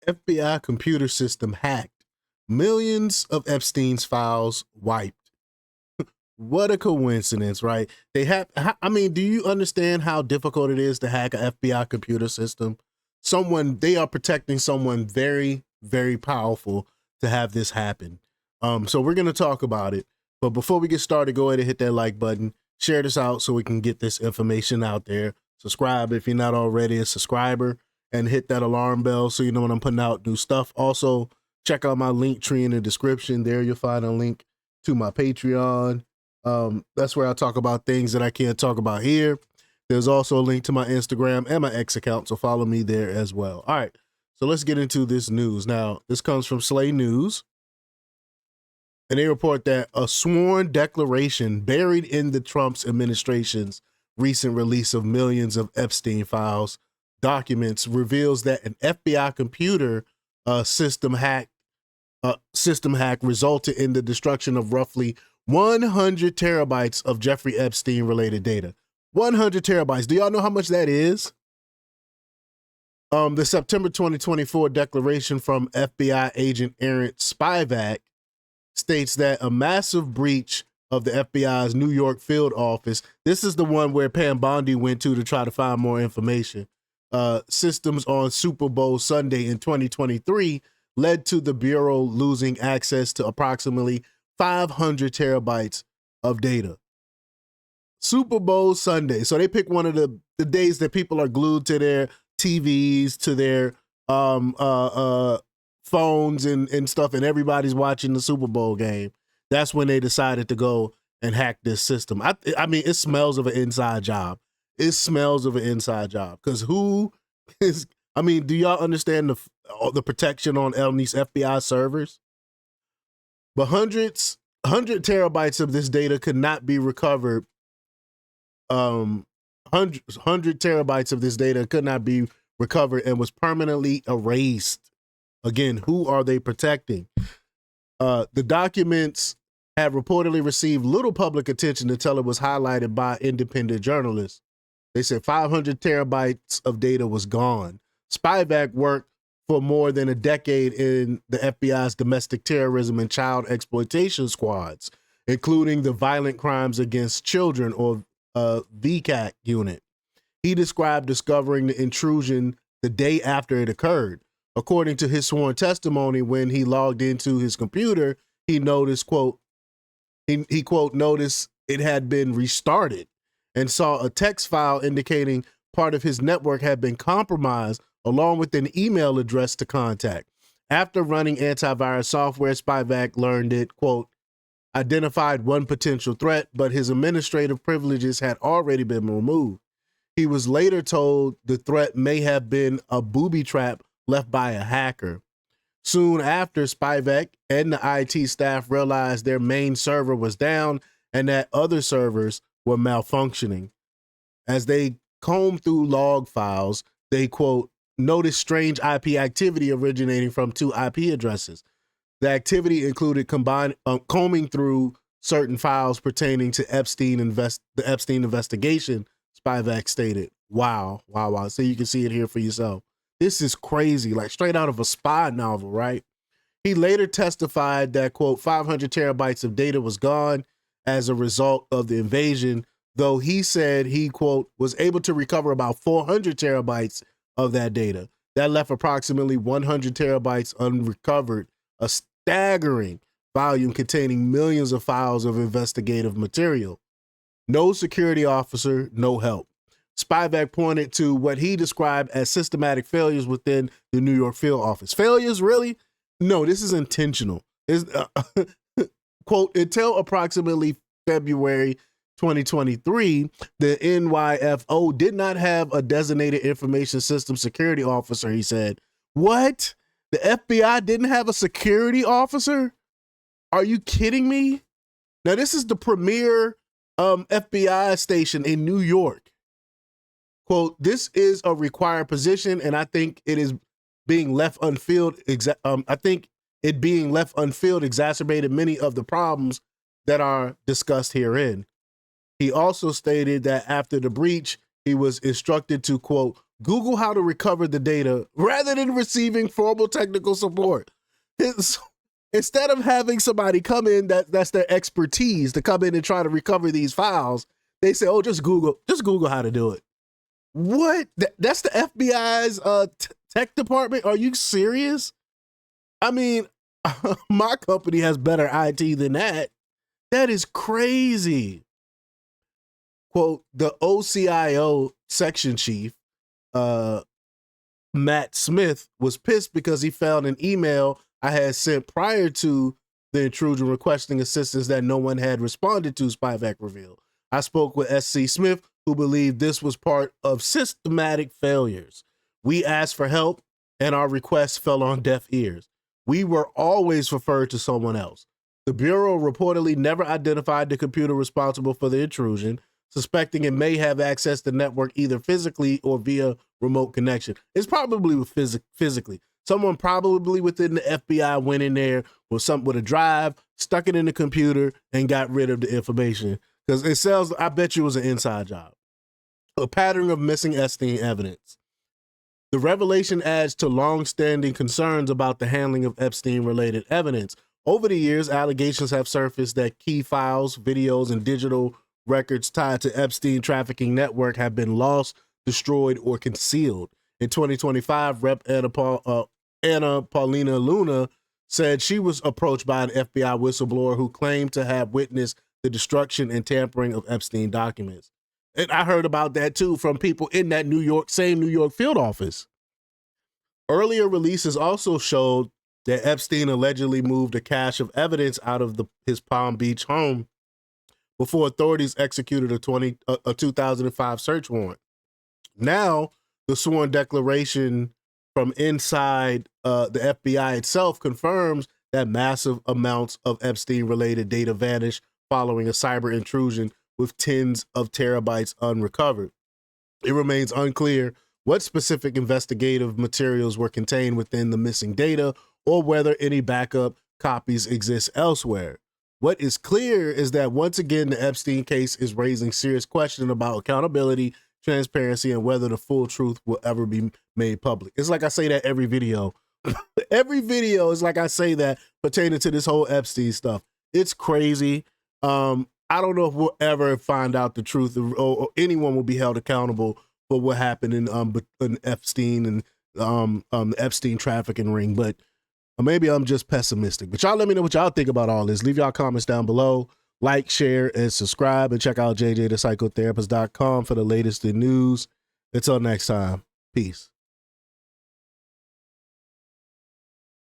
FBI computer system hacked. Millions of Epstein's files wiped. What a coincidence, right? They have, I mean, do you understand how difficult it is to hack an FBI computer system? They are protecting someone very, very powerful to have this happen. So we're going to talk about it. But before we get started, go ahead and hit that like button, share this out so we can get this information out there. Subscribe if you're not already a subscriber, and hit that alarm bell so you know when I'm putting out new stuff. Also, check out my link tree in the description. There you'll find a link to my Patreon. That's where I talk about things that I can't talk about here. There's also a link to my Instagram and my X account, so follow me there as well. All right, so let's get into this news. Now, this comes from Slay News, and they report that a sworn declaration buried in the Trump's administration's recent release of millions of Epstein files documents reveals that an FBI computer system hack resulted in the destruction of roughly 100 terabytes of Jeffrey Epstein related data. 100 terabytes. Do y'all know how much that is? The September 2024 declaration from FBI agent Aaron Spivak states that a massive breach of the FBI's New York field office, this is the one where Pam Bondi went to try to find more information, systems on Super Bowl Sunday in 2023 led to the Bureau losing access to approximately 500 terabytes of data. Super Bowl Sunday. So they pick one of the days that people are glued to their TVs, to their phones and stuff, and everybody's watching the Super Bowl game. That's when they decided to go and hack this system. I mean, it smells of an inside job. It smells of an inside job. Because do y'all understand the protection on these FBI servers? But 100 terabytes of this data could not be recovered. 100 terabytes of this data could not be recovered and was permanently erased. Again, who are they protecting? The documents had reportedly received little public attention until it was highlighted by independent journalists. They said 500 terabytes of data was gone. Spivak worked for more than a decade in the FBI's domestic terrorism and child exploitation squads, including the Violent Crimes Against Children, or VCAC unit. He described discovering the intrusion the day after it occurred. According to his sworn testimony, when he logged into his computer, he noticed, quote, he quote, noticed it had been restarted and saw a text file indicating part of his network had been compromised, along with an email address to contact. After running antivirus software, Spivak learned it, quote, identified one potential threat, but his administrative privileges had already been removed. He was later told the threat may have been a booby trap left by a hacker. Soon after, Spivak and the IT staff realized their main server was down and that other servers were malfunctioning. As they combed through log files, they, quote, noticed strange IP activity originating from 2 IP addresses. The activity included combing through certain files pertaining to the Epstein investigation, Spivak stated. Wow. So you can see it here for yourself. This is crazy, like straight out of a spy novel, right? He later testified that, quote, 500 terabytes of data was gone as a result of the invasion, though he said he, quote, was able to recover about 400 terabytes of that data. That left approximately 100 terabytes unrecovered, a staggering volume containing millions of files of investigative material. No security officer, no help. Spivak pointed to what he described as systematic failures within the New York field office. Failures, really? No, this is intentional. Quote, until approximately February 2023, the NYFO did not have a designated information system security officer, he said. What? The FBI didn't have a security officer? Are you kidding me? Now, this is the premier FBI station in New York. Quote, this is a required position, and I think it is being left unfilled. I think it being left unfilled exacerbated many of the problems that are discussed herein. He also stated that after the breach, he was instructed to, quote, Google how to recover the data rather than receiving formal technical support. Instead of having somebody come in that's their expertise to come in and try to recover these files, they say, "Oh, just Google how to do it." What? That's the FBI's tech department? Are you serious? I mean, my company has better IT than that. That is crazy. Quote, the OCIO section chief, Matt Smith, was pissed because he found an email I had sent prior to the intrusion requesting assistance that no one had responded to, Spivak revealed. I spoke with SC Smith, who believed this was part of systematic failures. We asked for help, and our requests fell on deaf ears. We were always referred to someone else. The Bureau reportedly never identified the computer responsible for the intrusion, suspecting it may have accessed the network either physically or via remote connection. It's probably physically. Someone probably within the FBI went in there with a drive, stuck it in the computer, and got rid of the information. Because it sells, I bet you it was an inside job. A pattern of missing Epstein evidence. The revelation adds to long-standing concerns about the handling of Epstein-related evidence. Over the years, allegations have surfaced that key files, videos, and digital records tied to Epstein trafficking network have been lost, destroyed, or concealed. In 2025, Rep. Anna Paulina Luna said she was approached by an FBI whistleblower who claimed to have witnessed the destruction and tampering of Epstein documents. And I heard about that too from people in that same New York field office. Earlier releases also showed that Epstein allegedly moved a cache of evidence out of his Palm Beach home before authorities executed a 2005 search warrant. Now, the sworn declaration from inside the FBI itself confirms that massive amounts of Epstein-related data vanished following a cyber intrusion with tens of terabytes unrecovered. It remains unclear what specific investigative materials were contained within the missing data or whether any backup copies exist elsewhere. What is clear is that once again, the Epstein case is raising serious questions about accountability, transparency, and whether the full truth will ever be made public. It's like I say that every video. Every video is like I say that pertaining to this whole Epstein stuff. It's crazy. I don't know if we'll ever find out the truth or anyone will be held accountable for what happened in Epstein and the Epstein trafficking ring. But maybe I'm just pessimistic. But y'all let me know what y'all think about all this. Leave y'all comments down below. Like, share, and subscribe. And check out jjthepsychotherapist.com for the latest in news. Until next time, peace.